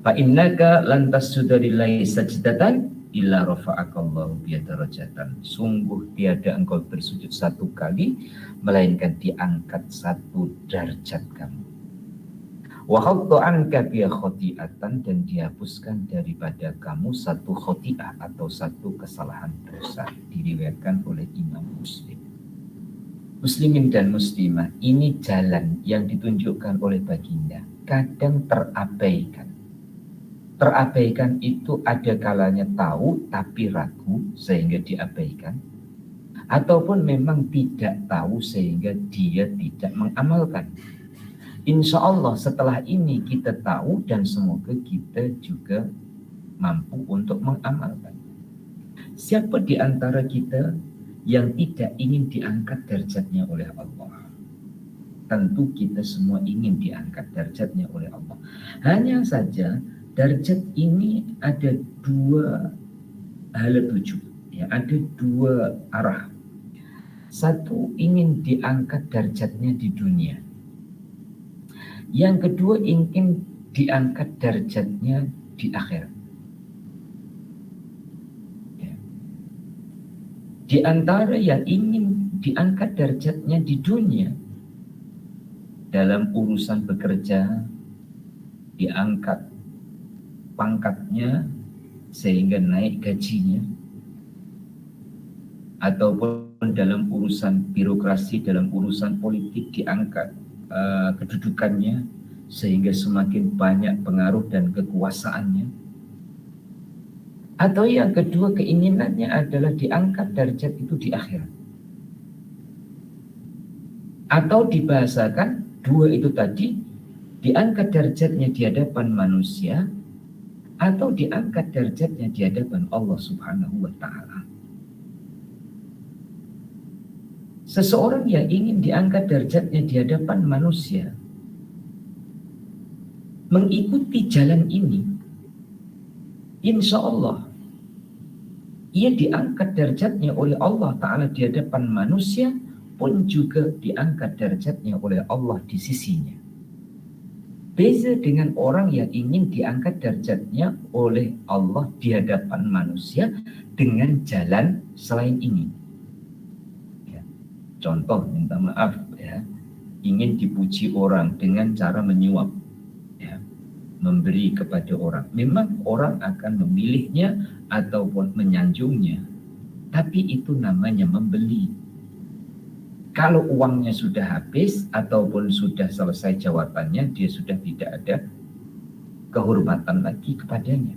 Fa innaka lan tasjuda lillahi sajdatan illa rafa'akallahu biha darajatan. Sungguh tiada engkau bersujud satu kali melainkan diangkat satu derajat kamu. Wa hatta anka biha khati'atan, dan dihapuskan daripada kamu satu khati'ah atau satu kesalahan dosa. Diriwayatkan oleh Imam Muslim. Muslimin dan muslimah, ini jalan yang ditunjukkan oleh baginda kadang terabaikan. Terabaikan itu ada kalanya tahu tapi ragu sehingga diabaikan, ataupun memang tidak tahu sehingga dia tidak mengamalkan. Insya Allah setelah ini kita tahu dan semoga kita juga mampu untuk mengamalkan. Siapa di antara kita yang tidak ingin diangkat derajatnya oleh Allah? Tentu kita semua ingin diangkat derajatnya oleh Allah. Hanya saja derajat ini ada dua hala tuju, ya, ada dua arah. Satu, ingin diangkat derajatnya di dunia. Yang kedua, ingin diangkat derajatnya di akhirat. Ya. Di antara yang ingin diangkat derajatnya di dunia, dalam urusan bekerja, diangkat pangkatnya sehingga naik gajinya, ataupun dalam urusan birokrasi, dalam urusan politik diangkat kedudukannya sehingga semakin banyak pengaruh dan kekuasaannya. Atau yang kedua, keinginannya adalah diangkat derajat itu di akhirat. Atau dibahasakan dua itu tadi, diangkat derajatnya di hadapan manusia atau diangkat derajatnya di hadapan Allah Subhanahu wa Ta'ala. Seseorang yang ingin diangkat derajatnya di hadapan manusia, mengikuti jalan ini, insya Allah ia diangkat derajatnya oleh Allah Ta'ala di hadapan manusia, pun juga diangkat derajatnya oleh Allah di sisinya. Beza dengan orang yang ingin diangkat derajatnya oleh Allah di hadapan manusia dengan jalan selain ini. Ya. Contoh, minta maaf ya, ingin dipuji orang dengan cara menyuap, ya, memberi kepada orang. Memang orang akan memilihnya ataupun menyanjungnya, tapi itu namanya membeli. Kalau uangnya sudah habis ataupun sudah selesai jawabannya, dia sudah tidak ada kehormatan lagi kepadanya.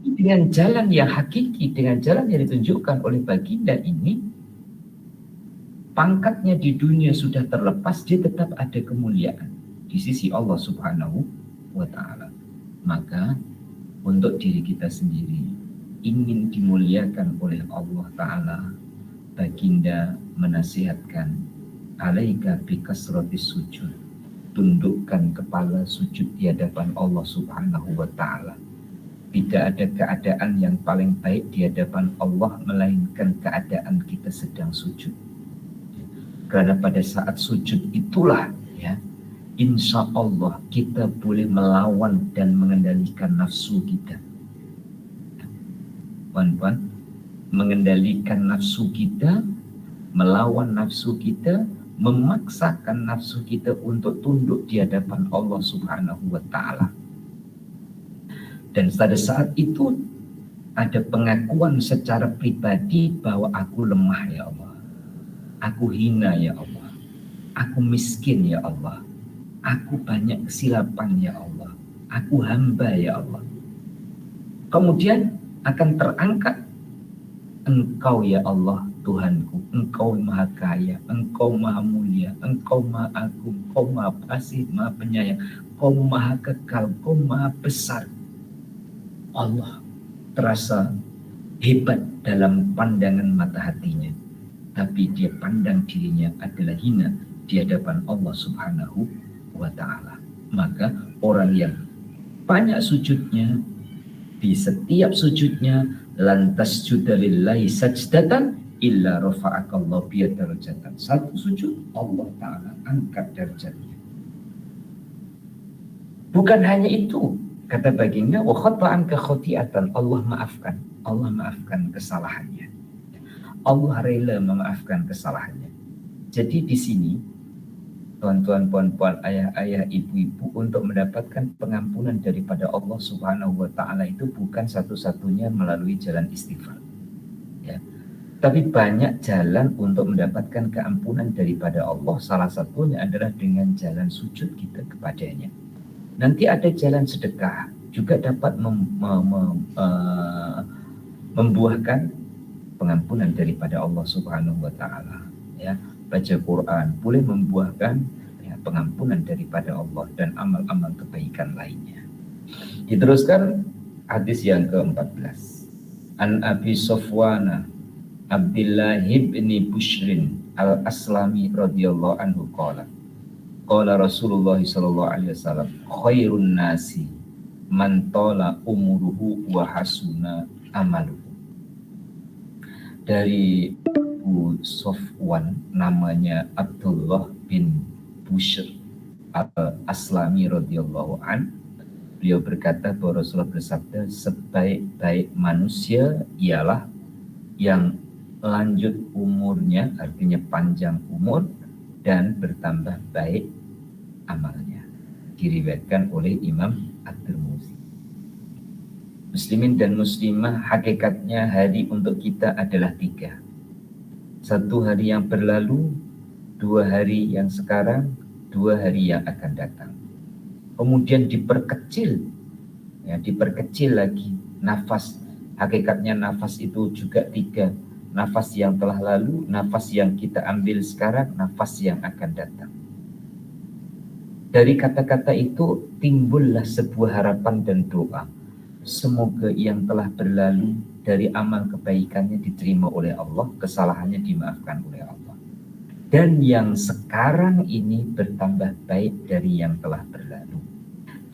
Dengan jalan yang hakiki, dengan jalan yang ditunjukkan oleh baginda ini, pangkatnya di dunia sudah terlepas, dia tetap ada kemuliaan di sisi Allah Subhanahu wa Ta'ala. Maka untuk diri kita sendiri, ingin dimuliakan oleh Allah Ta'ala, baginda menasihatkan, alaika bikasratis sujud, tundukkan kepala sujud di hadapan Allah Subhanahu wa Ta'ala. Tidak ada keadaan yang paling baik di hadapan Allah melainkan keadaan kita sedang sujud. Karena pada saat sujud itulah, ya, insya Allah kita boleh melawan dan mengendalikan nafsu kita. Puan-puan, mengendalikan nafsu kita, melawan nafsu kita, memaksakan nafsu kita untuk tunduk di hadapan Allah Subhanahu wa Ta'ala. Dan pada saat itu ada pengakuan secara pribadi bahwa aku lemah ya Allah, aku hina ya Allah, aku miskin ya Allah, aku banyak kesilapan ya Allah, aku hamba ya Allah. Kemudian akan terangkat Engkau ya Allah Tuhanku, Engkau maha kaya, Engkau maha mulia, Engkau maha agung, Engkau maha pasih, maha penyayang, Engkau maha kekal, Engkau maha besar. Allah terasa hebat dalam pandangan mata hatinya, tapi dia pandang dirinya adalah hina di hadapan Allah Subhanahu wa ta'ala. Maka orang yang banyak sujudnya, di setiap sujudnya lantas judalillahi sajdatan illa rafa'akallahu biya darajatan. Satu sujud Allah ta'ala angkat derajatnya. Bukan hanya itu, kata baginda, wa khata'an ka khoti'atan, Allah maafkan kesalahannya. Allah rela memaafkan kesalahannya. Jadi di sini tuan-tuan, puan-puan, ayah-ayah, ibu-ibu, untuk mendapatkan pengampunan daripada Allah Subhanahu wa ta'ala itu bukan satu-satunya melalui jalan istighfar, ya. Tapi banyak jalan untuk mendapatkan keampunan daripada Allah. Salah satunya adalah dengan jalan sujud kita kepadanya. Nanti ada jalan sedekah juga dapat membuahkan pengampunan daripada Allah Subhanahu wa ta'ala, ya. Baca Quran boleh membuahkan, ya, pengampunan daripada Allah dan amal-amal kebaikan lainnya. Diteruskan hadis yang ke-14. An Abi Sofwana Abdullah ibn Bushrin al-Aslami radhiyallahu anhu qala Rasulullah sallallahu alaihi wasallam khairun nasi man tala umuruhu wa hasuna amaluhu. Dari Abu Sofwan, namanya Abdullah bin Bushr al-Aslami radhiyallahu an, beliau berkata bahwa Rasulullah bersabda, sebaik-baik manusia ialah yang lanjut umurnya, artinya panjang umur dan bertambah baik amalnya. Diriwayatkan oleh Imam At-Tirmidzi. Muslimin dan muslimah, hakikatnya hari untuk kita adalah 3. 1 hari yang berlalu, 2 hari yang sekarang, 2 hari yang akan datang. Kemudian diperkecil, ya, diperkecil lagi nafas. Hakikatnya nafas itu juga 3. Nafas yang telah lalu, nafas yang kita ambil sekarang, nafas yang akan datang. Dari kata-kata itu timbullah sebuah harapan dan doa. Semoga yang telah berlalu dari amal kebaikannya diterima oleh Allah, kesalahannya dimaafkan oleh Allah. Dan yang sekarang ini bertambah baik dari yang telah berlalu.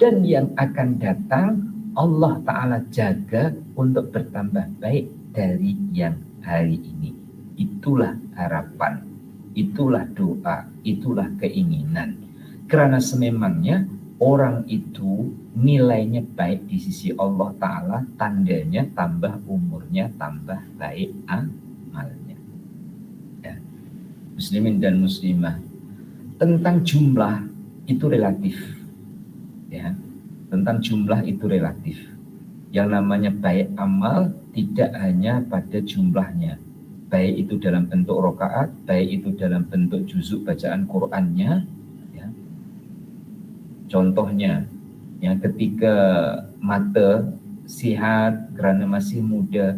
Dan yang akan datang Allah Ta'ala jaga untuk bertambah baik dari yang hari ini. Itulah harapan, itulah doa, itulah keinginan. Karena sememangnya orang itu nilainya baik di sisi Allah Ta'ala, tandanya tambah umurnya, tambah baik amalnya. Ya. Muslimin dan muslimah, tentang jumlah itu relatif, ya. Tentang jumlah itu relatif. Yang namanya baik amal tidak hanya pada jumlahnya, baik itu dalam bentuk rakaat, baik itu dalam bentuk juzuk bacaan Qur'annya. Contohnya, yang ketika mata sihat karena masih muda,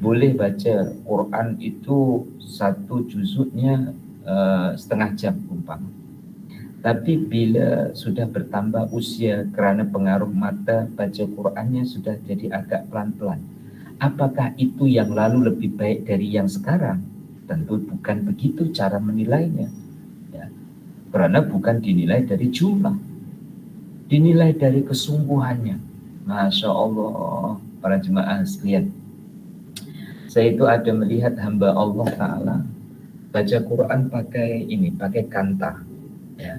boleh baca Quran itu 1 juzuknya setengah jam umpama. Tapi bila sudah bertambah usia karena pengaruh mata, baca Qurannya sudah jadi agak pelan-pelan. Apakah itu yang lalu lebih baik dari yang sekarang? Tentu bukan begitu cara menilainya, ya. Karena bukan dinilai dari jumlah, dinilai dari kesungguhannya. Masya Allah, para jemaah sekalian, saya itu ada melihat hamba Allah Ta'ala baca Quran pakai kanta, ya.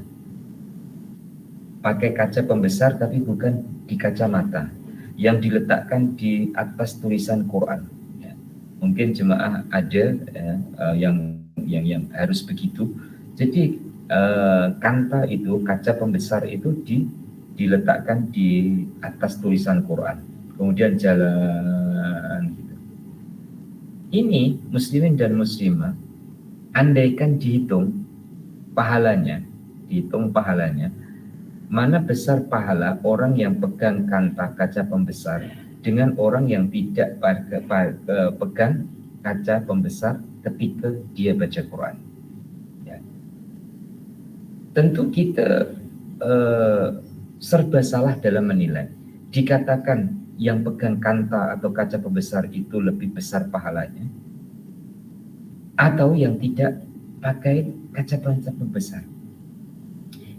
Pakai kaca pembesar, tapi bukan di kacamata yang diletakkan di atas tulisan Quran, ya. Mungkin jemaah ada, ya, yang harus begitu. Jadi kanta itu, kaca pembesar itu diletakkan di atas tulisan Quran, kemudian jalan gitu. Ini muslimin dan muslimah, andaikan dihitung pahalanya, mana besar pahala orang yang pegang kanta kaca pembesar dengan orang yang tidak pegang kaca pembesar ketika dia baca Quran. Ya. Tentu kita serba salah dalam menilai. Dikatakan yang pegang kanta atau kaca pembesar itu lebih besar pahalanya, atau yang tidak pakai kaca pembesar.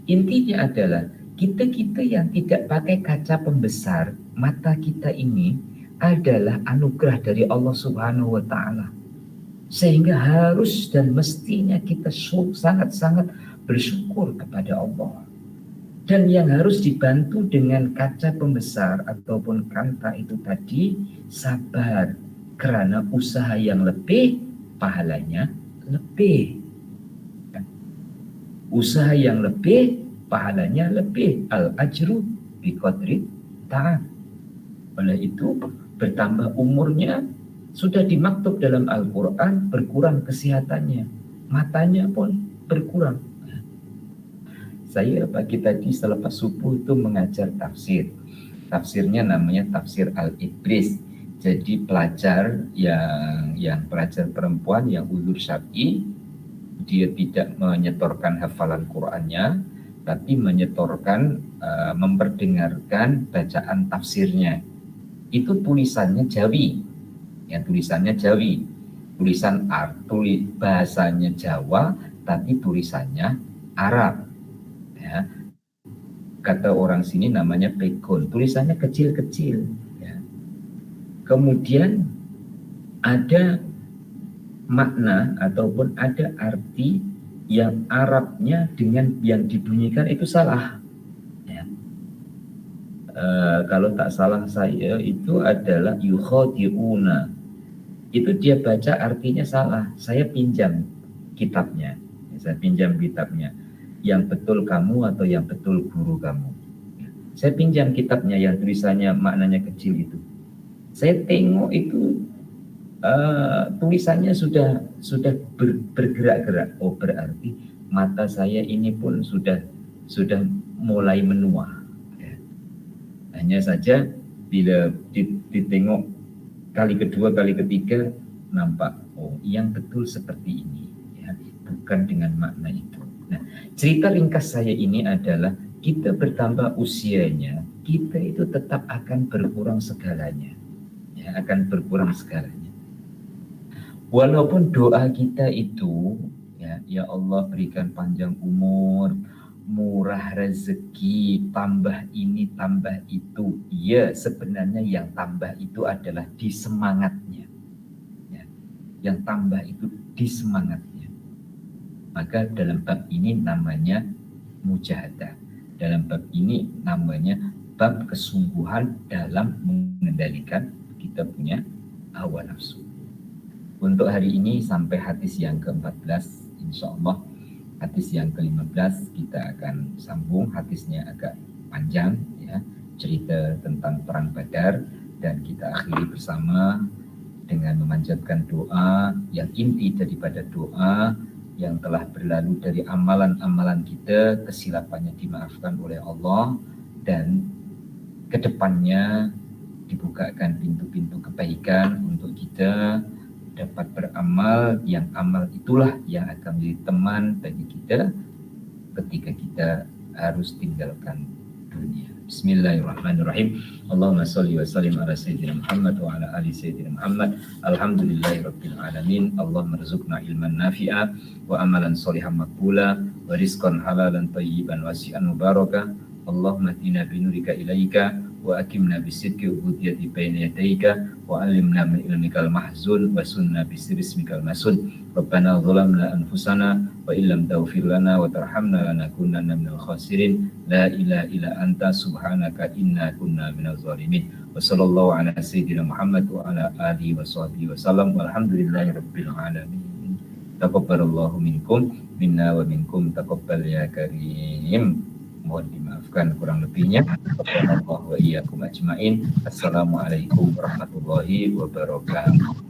Intinya adalah kita yang tidak pakai kaca pembesar, mata kita ini adalah anugerah dari Allah Subhanahu wa Ta'ala, sehingga harus dan mestinya kita sangat-sangat bersyukur kepada Allah. Dan yang harus dibantu dengan kaca pembesar ataupun kanta itu tadi, sabar, karena usaha yang lebih pahalanya lebih. Usaha yang lebih pahalanya lebih. Al-ajru biqadri ta'am. Oleh itu bertambah umurnya sudah dimaktub dalam Al-Quran, berkurang kesehatannya, matanya pun berkurang. Saya pagi tadi selepas subuh itu mengajar tafsir. Tafsirnya namanya tafsir Al-Ibris. Jadi pelajar yang pelajar perempuan yang uzur syar'i, dia tidak menyetorkan hafalan Qur'annya, tapi menyetorkan memperdengarkan bacaan tafsirnya. Itu tulisannya Jawi. Ya, tulisannya Jawi. Tulisan bahasanya Jawa, tapi tulisannya Arab. Ya. Kata orang sini namanya pegon, tulisannya kecil-kecil. Ya. Kemudian ada makna ataupun ada arti yang Arabnya dengan yang dibunyikan itu salah. Ya. Kalau tak salah saya itu adalah yukhadi'una. Itu dia baca artinya salah. Saya pinjam kitabnya. Saya pinjam kitabnya. Yang betul kamu atau yang betul guru kamu. Saya pinjam kitabnya yang tulisannya maknanya kecil itu. Saya tengok itu tulisannya sudah bergerak-gerak. Oh, berarti mata saya ini pun sudah mulai menua. Ya. Hanya saja bila ditengok kali kedua, kali ketiga, nampak oh yang betul seperti ini, ya, bukan dengan makna itu. Nah, cerita ringkas saya ini adalah kita bertambah usianya, kita itu tetap akan berkurang segalanya. Ya, akan berkurang segalanya. Walaupun doa kita itu, ya Allah berikan panjang umur, murah rezeki, tambah ini, tambah itu. Ya, sebenarnya yang tambah itu adalah di semangatnya. Ya, yang tambah itu di semangatnya. Maka dalam bab ini namanya mujahadah. Dalam bab ini namanya bab kesungguhan dalam mengendalikan kita punya hawa nafsu. Untuk hari ini sampai hadis yang ke-14, insya Allah hadis yang ke-15 kita akan sambung. Hadisnya agak panjang, ya, cerita tentang perang Badar, dan kita akhiri bersama dengan memanjatkan doa yang inti daripada doa yang telah berlalu dari amalan-amalan kita, kesilapannya dimaafkan oleh Allah, dan kedepannya dibukakan pintu-pintu kebaikan untuk kita dapat beramal, yang amal itulah yang akan menjadi teman bagi kita ketika kita harus tinggalkan dunia. Bismillahirrahmanirrahim. Allahumma sholli wa sallim ala sayyidina Muhammad wa ala ali sayyidina Muhammad. Alhamdulillahirabbil alamin. Allahumma rzuqna ilman nafi'a wa amalan sholihan maqbula wa rizqan halalan thayyiban wasi'an mubaraka. Allahumma hdina bi nurika ilaika wa akimna bisidqi ubudiyati baina yadayka wa alimna min ilmikal mahzun wa sunna bisrismikal masun. Rabbana zalamna anfusana wa illam taghfir lana wa tarhamna lanakunanna minal khasirin. La ilaha illa anta subhanaka inna kunna minaz zalimin. Wa sallallahu ala sayyidina Muhammad wa ala alihi wa sahbihi wa sallam. Walhamdulillahi rabbil alamin. Taqabbalallahu minkum minna wa minkum taqabbal ya karim. Mohon dimaafkan kurang lebihnya. Wa iyyakum ajmain. Assalamualaikum warahmatullahi wabarakatuh.